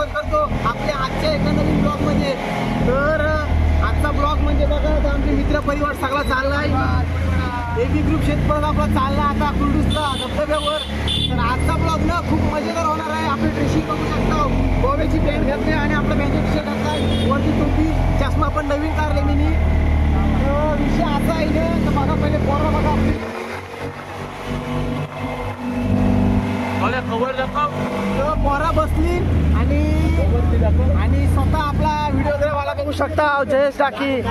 स्वागत करतो आपल्या आजच्या एका नवीन ब्लॉग मध्ये। तर आजचा ब्लॉग म्हणजे बघा आमचे मित्र परिवार सगळा चाललाय, एबी ग्रुप शेतपळ आपला चालला आता कुर्डूसला धबधब्यावर। तर आजचा ब्लॉग ना खूप मजेदार होणार आहे। आपली ड्रेसिंग बघू शकता, गोव्याची पॅन्ट घातली आणि आपला बँकेट शर्ट घातलाय, वरती टोपी, चष्मा पण नवीन काढले मी। विषय असा आहे ना, तर बघा पहिले पोरं बघा आपली पोरा बसली आणि स्वतः आपला व्हिडिओग्राफरवाला बघू शकता जयेश टाकी।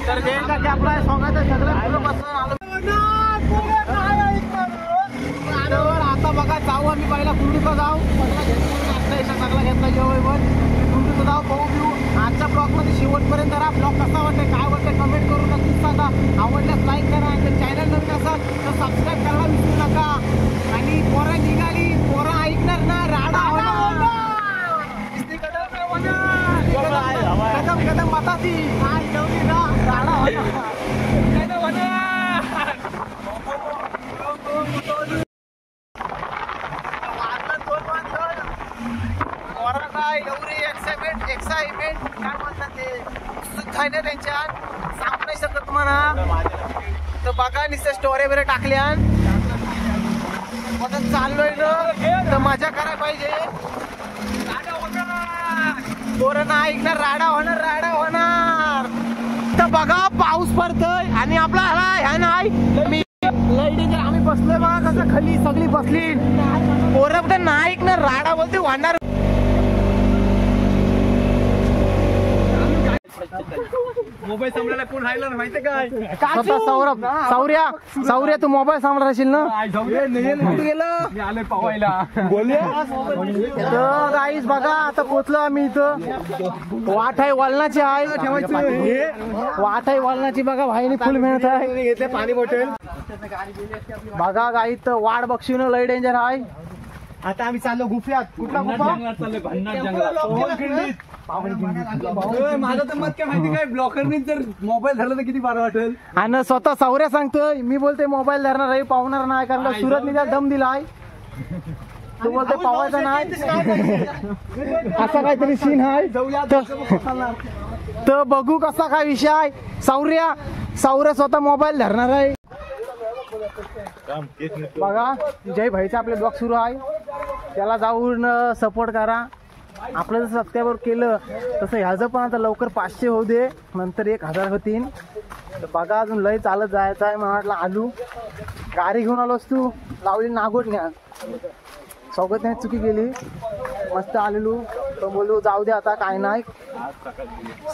तर जयेश टाकी आपला सॉंगाचं सगळं पुढं बसून आलो। आता बघा जाऊ आम्ही पहिला कुर्डूचा जाऊ, सगळा घेतला जेवण कुर्डूचा जाऊ, पाहू घेऊ। आजच्या ब्लॉग मध्ये शेवटपर्यंत राहा। ब्लॉग कसा वाटतंय काय वाटतंय कमेंट करून नक्कीच सांगा। आवडल्यास लाईक करा आणि चॅनल नवीन असेल तर सबस्क्राईब करायला विसरू नका। आणि पोरं निघाली, पोरं ऐकणार ना, राडा कदम कदम माता ती राडा एक्साइटमेंट काय म्हणतात ते उत्सुक आहे ना त्यांच्या, सांगू नाही शकत तुम्हाला। तर बघा नुसतं स्टोरी वगैरे टाकल्या, आता चाललोय ना तर मजा करायला पाहिजे। पोरं ना ऐकणार, राडा होणार। तर बघा पाऊस पडतोय आणि आपला ह्या नाही लई डेंजर। आम्ही बसलोय बघा कसं खाली सगळी बसली, पोरं पण ना ऐकणार, राडा बोलते होणार। मोबाईल सांभाळायला कोण राहिला माहिती काय? सौरभ सौर्या तू मोबाईल सांभाळत राहशील ना? आले पावायला तर गाईस बघा आता पोहोचलो आम्ही इथं। वाट आहे वलनाची आहे, वाट आहे वलनाची बघा, भाईने फुल मेहनत आहे, घेतले पाणी बॉटल बघा गाई। तर वाट बक्षी न लय डेंजर आहे। आता आम्ही चाललो गुफ्यात। कुठला गुफा? माझं तर मत काय माहिती काय, ब्लॉकरनी जर मोबाईल धरला तर किती बरं वाटेल। आणि स्वतः सौर्या सांगतोय, मी बोलते मोबाईल धरणार आहे, पावणार नाही, कारण सुरत निघाल दम दिलाय, तू बोलते पावायचा नाही, असा काहीतरी सीन आहे। तर बघू कसा काय विषय आहे। सौर्या स्वतः मोबाईल धरणार आहे बघा। जय भाईचा आपले ब्लॉग सुरू आहे, त्याला जाऊन सपोर्ट करा। आपलं जर सबस्क्राईबर केलं तसं ह्याचं पण आता लवकर 500 होऊ दे, नंतर 1000 होतील। तर बघा अजून लय चालत जायचं आहे। मला वाटलं आलू गाडी घेऊन आलोस तू, लावली नागोट न्या सोबत नाही, चुकी गेली, मस्त आलेलो। तर बोलू जाऊ दे आता काय नाही,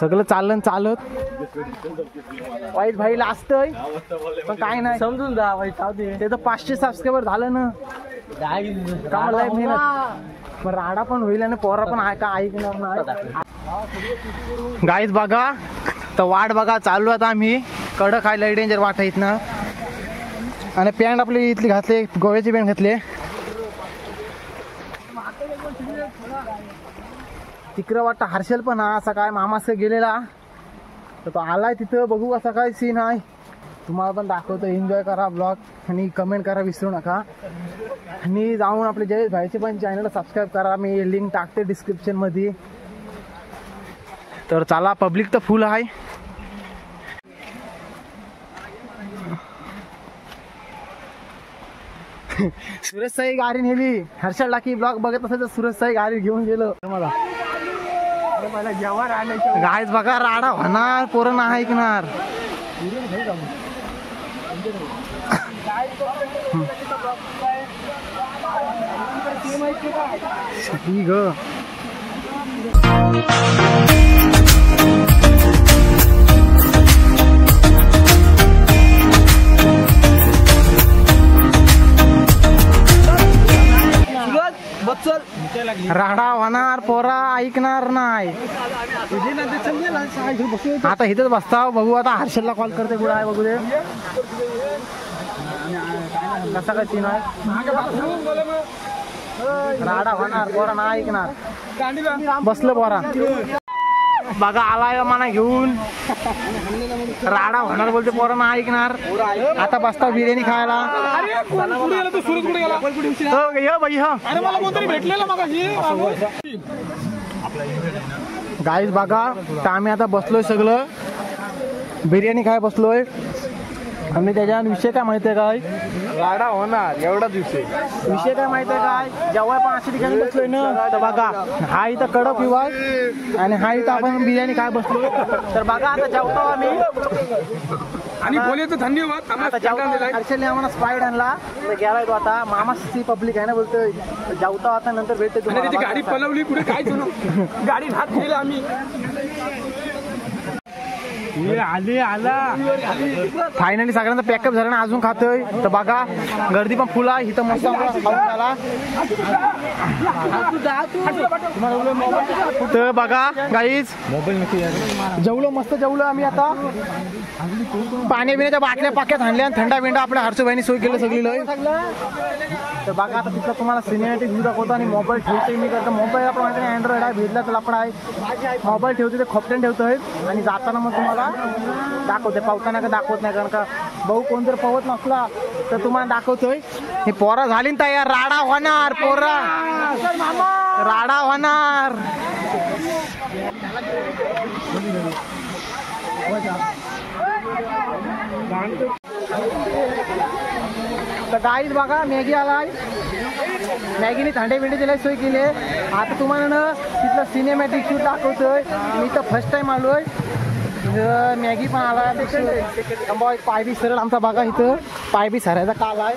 सगळं चालत वाईट भाईला असतंय पण काय नाही, समजून जा वाईट जाऊ दे। ते तर 500 सबस्क्राईबर झालं ना, काम लय मेहनत, पण राडा पण होईल आणि पोरा पण ऐकणार नाही। गाईज बघा तर वाट बघा चालू आता आम्ही, कडक आहे लय डेंजर वाट आहेत ना। आणि पॅन्ट आपली इथली घातली, गोव्याची पॅन्ट घातली। तिकडं वाटतं हर्षल पण हा असा काय मामास गेलेला, तर तो आलाय तिथं, बघू असा काय सीन आहे, तुम्हाला पण दाखवतो। एन्जॉय करा ब्लॉग आणि कमेंट करा विसरू नका। आणि जाऊन आपले जयेश भाईचे पण चॅनलला सबस्क्राईब करा, मी लिंक टाकते डिस्क्रिप्शन मध्ये। तर चला, पब्लिक तर फुल आहे। सुरेश साई गाडी नेली, हर्षल टाकी ब्लॉग बघत असेल तर सुरेश साई गाडी घेऊन गेलो मला गाईज बघा राडा होणार, पोरं ना ऐकणार। राडा होणार, पोरा ऐकणार नाही। आता इथेच बसता, बघू आता हर्षलला कॉल करते, कुठं आहे बघू दे कसा काय सीन आहे। राडा होणार, पोरा ना ऐकणार, बसलं पोरा। बघा आलाय मला घेऊन राडा होणार बोलते पोरांना ऐकणार. आता बसता बिर्याणी खायला. गाईज बघा तर आम्ही आता बसलोय सगळं बिर्याणी खाय बसलोय. आणि त्याच्या विषय काय माहितीये काय राडा होणार एवढाच विषय. विषय काय माहितीये काय जेव्हा पण अशा ठिकाणी बसलोय ना तर बघा हा इथं कडक विवाह आणि हा इथं आपण बिर्याणी काय बसलोय. तर बघा आता जेवतो आम्ही आणि बोलायचं धन्यवाद. आता जेवतो ऍक्च्युअली आम्हाला स्पाईड आणला तर गेलाय तो आता मामाची पब्लिक आहे ना बोलतोय जेवतो आता नंतर भेटते त्याची गाडी पलवली पुढे काय गाडी हात दिले आम्ही. फायनली सगळ्यांचा पॅकअप झाला ना अजून खातोय. तर बघा गर्दी पण फुल आहे इथं मस्त आला. तर बघा गाईज जेवलो मस्त जेवलो आम्ही. आता पाणी पिण्याच्या बाटल्या पाक्यात आणल्या आणि थंडा बिंडा आपल्या हर्षबाईंनी सोय केलं सगळी लय. तर बघा आता तिथं तुम्हाला सिनेमॅटिक व्ह्यू दाखवतो आणि मोबाईल ठेवतोय मी करतो. मोबाईल आपण माहिती नाही अँड्रॉइड आहे भेटला तर आपण आहे मोबाईल ठेवतो ते खोपट्यान ठेवतोय आणि जाताना मग तुम्हाला दाखवते. पवताना का दाखवत नाही कारण का भाऊ कोण जर पवत नसला तर तुम्हाला दाखवतोय. हे पोरा झाली ना तयार राडा होणार पोरा राडा होणार. तर गाईज बघा मॅगी आलाय. मॅगीने थंडे बिंडे दिलाय सोय केली. आता तुम्हाला ना तिथलं सिनेमॅटिक शूट दाखवतोय. मी तर फर्स्ट टाइम आलोय. मॅगी पण आला पाय बी सरळ आमचा बघा इथं पाय बी सरायचा काल आहे.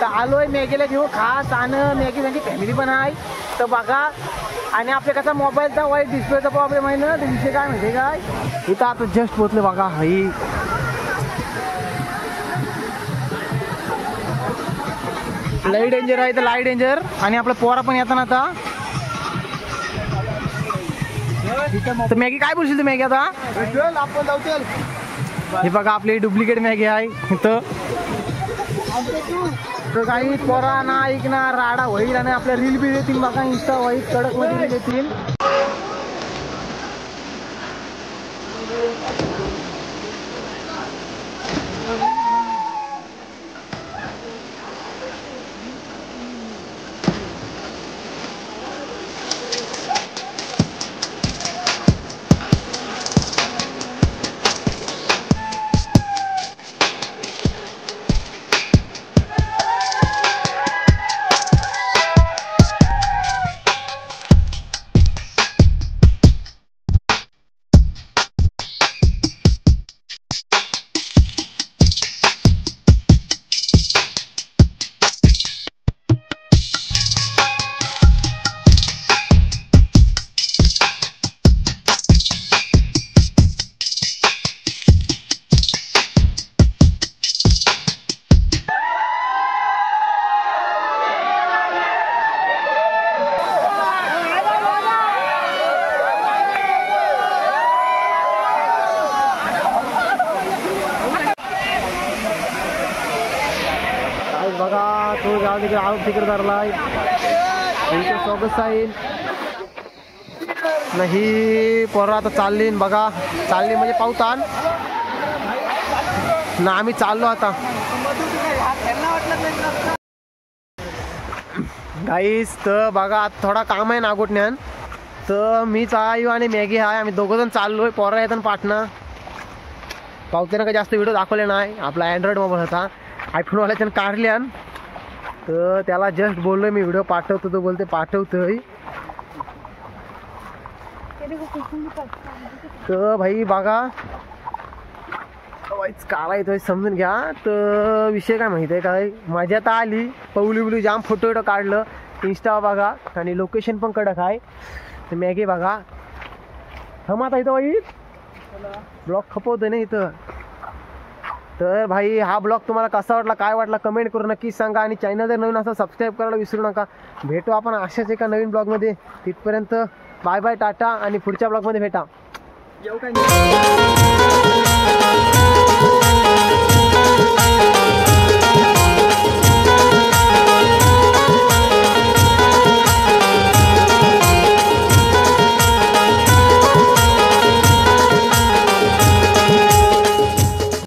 तर आलोय मॅगीला घेऊन खास आणि मॅगीसाठी फॅमिली पण आहे. तर बघा आणि आपल्या कसा मोबाईलचा वाईट डिस्प्लेचा प्रॉब्लेम आहे ना तर विषय काय माहिती काय इथं आता जस्ट पोचले बघा. ही लाईट डेंजर आहे तर लाईट डेंजर आणि आपला पोरा पण येताना आता. तर मॅगी काय बोलशील तू मॅगी आता आपण जाऊ. हे बघा आपली डुप्लिकेट मॅगी आहे इथं. तर काही पोरा ना ऐकणार राडा होईल आणि आपल्या रील बी येतील बघा इंस्टा होईल कडक मध्ये रील येतील. बघा तो जाऊ तिकडे आऊट तिकडे धरलाय त्यांचं स्वागत आहे. नाही पोरा आता चालली बघा चालली म्हणजे पावतान ना आम्ही चाललो आता. गाईस तर बघा आता थोडा काम आहे नागोटण्यान तर मीच आहे आणि मॅगी आहे आम्ही दोघं जण चाललोय. पोरा येतात पाटणा पावत्यानं काही जास्त व्हिडिओ दाखवले नाही. आपला अँड्रॉइड मोबाईल होता आयफोनवाल्याच्यानं काढल्यान तर त्याला जस्ट बोललोय मी व्हिडिओ पाठवतो. तो बोलते पाठवतोय. तर भाई बघा काला येतोय समजून घ्या. तर विषय काय माहिती आहे काय मजा तर आली पवली बिवली जाम फोटो बिटो काढलं इंस्टा बघा आणि लोकेशन पण कडक आहे. तर मॅगी बघा हम आता इथं भाई ब्लॉग खपवतोय ना इथं. तर भाई हा ब्लॉग तुम्हाला कसा वाटला काय वाटला कमेंट करून नक्कीच सांगा आणि चॅनल जर नवीन असं सबस्क्राईब करायला विसरू नका. भेटू आपण अशाच एका नवीन ब्लॉगमध्ये. तिथपर्यंत बाय बाय टाटा आणि पुढच्या ब्लॉगमध्ये भेटा.